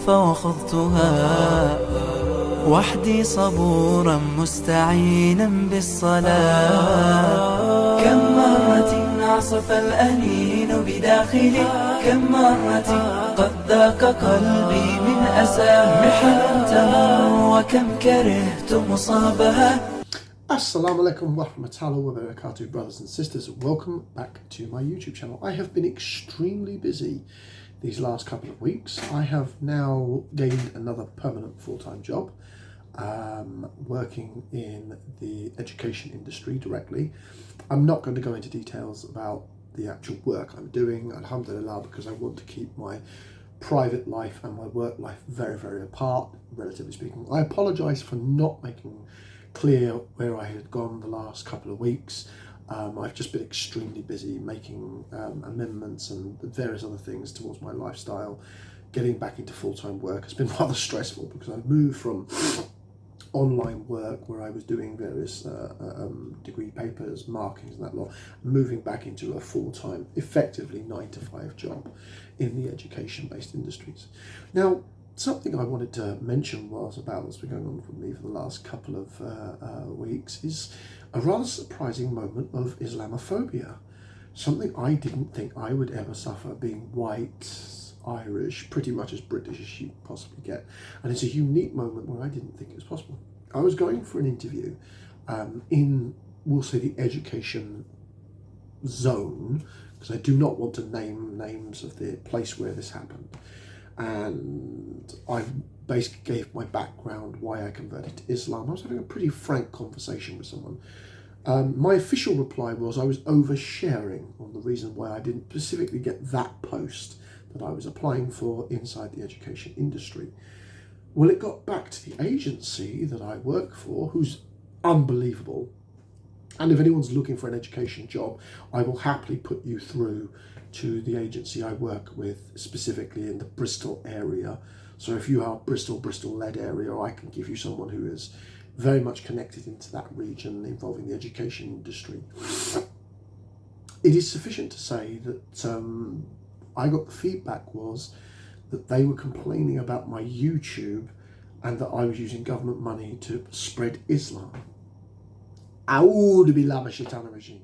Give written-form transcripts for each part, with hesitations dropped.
فوخضتها وحدي صبورا مستعينا بالصلاة. كم مرة عصف الأنين بداخلي، كم مرة قد ذاق قلبي من أسى محنته، وكم كرهت مصابها. Assalamu alaikum wa rahmatullahi wa barakatuh, brothers and sisters. Welcome back to my YouTube channel. I have been extremely busy these last couple of weeks. I have now gained another permanent full-time job, working in the education industry directly. I'm not going to go into details about the actual work I'm doing, alhamdulillah, because I want to keep my private life and my work life very, very apart, relatively speaking. I apologise for not making clear where I had gone the last couple of weeks. I've just been extremely busy making amendments and various other things towards my lifestyle. Getting back into full-time work has been rather stressful because I've moved from online work where I was doing various degree papers, markings and that lot, moving back into a full-time, effectively 9-to-5 job in the education-based industries. Now, something I wanted to mention about what's been going on with me for the last couple of weeks is a rather surprising moment of Islamophobia. Something I didn't think I would ever suffer, being white, Irish, pretty much as British as you possibly get. And it's a unique moment where I didn't think it was possible. I was going for an interview in, we'll say, the education zone, because I do not want to name names of the place where this happened. And I basically gave my background, why I converted to Islam. I was having a pretty frank conversation with someone. My official reply was I was oversharing on the reason why I didn't specifically get that post that I was applying for inside the education industry. Well, it got back to the agency that I work for, who's unbelievable. And if anyone's looking for an education job, I will happily put you through to the agency I work with, specifically in the Bristol area. So if you are Bristol-led area, I can give you someone who is very much connected into that region involving the education industry. It is sufficient to say that I got the feedback was that they were complaining about my YouTube and that I was using government money to spread Islam. A'udhu billahi minash shaitanir rajim.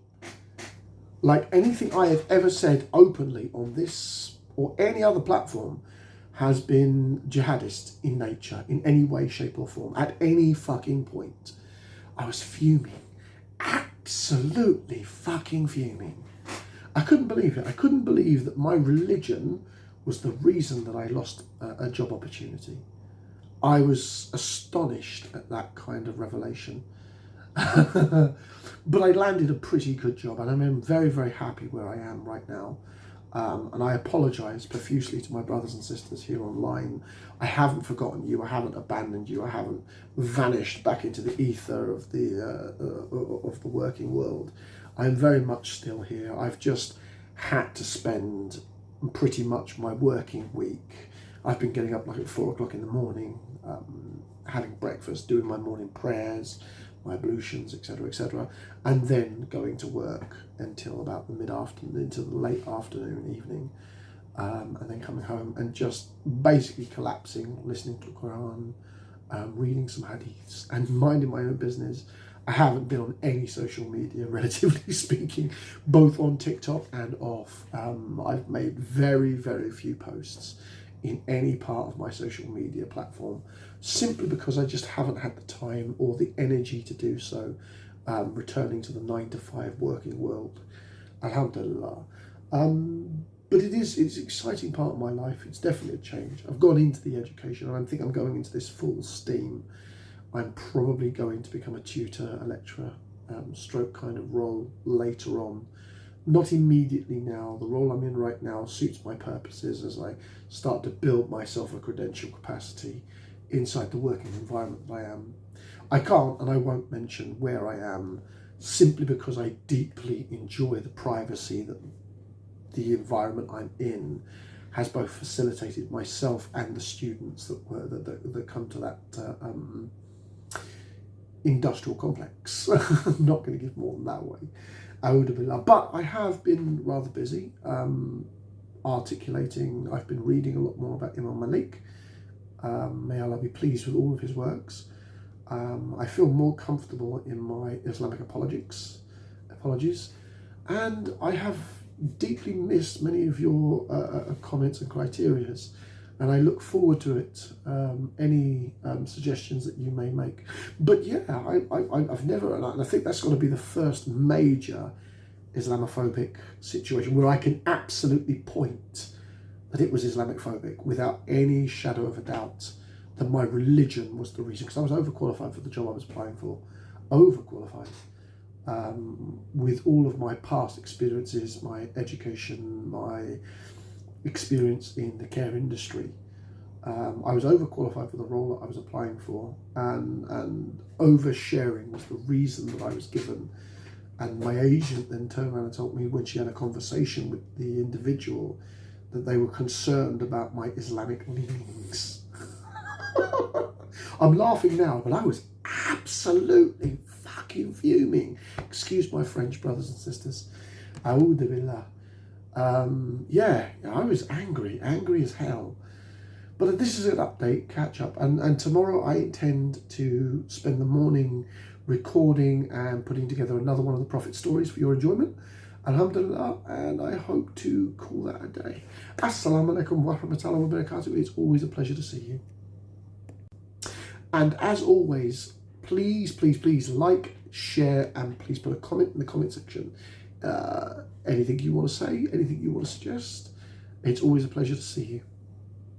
Like anything I have ever said openly on this or any other platform has been jihadist in nature, in any way, shape or form, at any fucking point. I was fuming. Absolutely fucking fuming. I couldn't believe it. I couldn't believe that my religion was the reason that I lost a job opportunity. I was astonished at that kind of revelation. But I landed a pretty good job and I'm very, very happy where I am right now. And I apologise profusely to my brothers and sisters here online. I haven't forgotten you, I haven't abandoned you, I haven't vanished back into the ether of the working world. I'm very much still here. I've just had to spend pretty much my working week. I've been getting up like at 4 o'clock in the morning, having breakfast, doing my morning prayers, my ablutions, etc., and then going to work until about the mid-afternoon, into the late afternoon, evening, and then coming home and just basically collapsing, listening to the Quran, reading some hadiths, and minding my own business. I haven't been on any social media, relatively speaking, both on TikTok and off. I've made very, very few posts in any part of my social media platform, simply because I just haven't had the time or the energy to do so, returning to the 9-to-5 working world, alhamdulillah. But it's an exciting part of my life. It's definitely a change. I've gone into the education and I think I'm going into this full steam. I'm probably going to become a tutor, a lecturer, stroke kind of role later on. Not immediately now. The role I'm in right now suits my purposes as I start to build myself a credential capacity inside the working environment that I am. I can't and I won't mention where I am simply because I deeply enjoy the privacy that the environment I'm in has both facilitated myself and the students that come to that industrial complex. I'm not going to give more than that away. But I have been rather busy articulating. I've been reading a lot more about Imam Malik May Allah be pleased with all of his works. I feel more comfortable in my Islamic apologies, and I have deeply missed many of your comments and criterias, and I look forward to it. Any suggestions that you may make. But yeah, I've never, and I think that's got to be the first major Islamophobic situation where I can absolutely point that it was Islamophobic without any shadow of a doubt, that my religion was the reason, because I was overqualified for the job I was applying for, overqualified. With all of my past experiences, my education, my experience in the care industry, I was overqualified for the role that I was applying for, and oversharing was the reason that I was given. And my agent then turned around and told me, when she had a conversation with the individual, that they were concerned about my Islamic leanings. I'm laughing now, but I was absolutely fucking fuming. Excuse my French brothers and sisters. A'udhu billah. Yeah, I was angry as hell. But this is an update, catch up. And tomorrow I intend to spend the morning recording and putting together another one of the Prophet stories for your enjoyment. Alhamdulillah, and I hope to call that a day. Assalamu alaikum wa rahmatullahi wa barakatuh. It's always a pleasure to see you. And as always, please like, share, and please put a comment in the comment section. Anything you want to say, anything you want to suggest. It's always a pleasure to see you.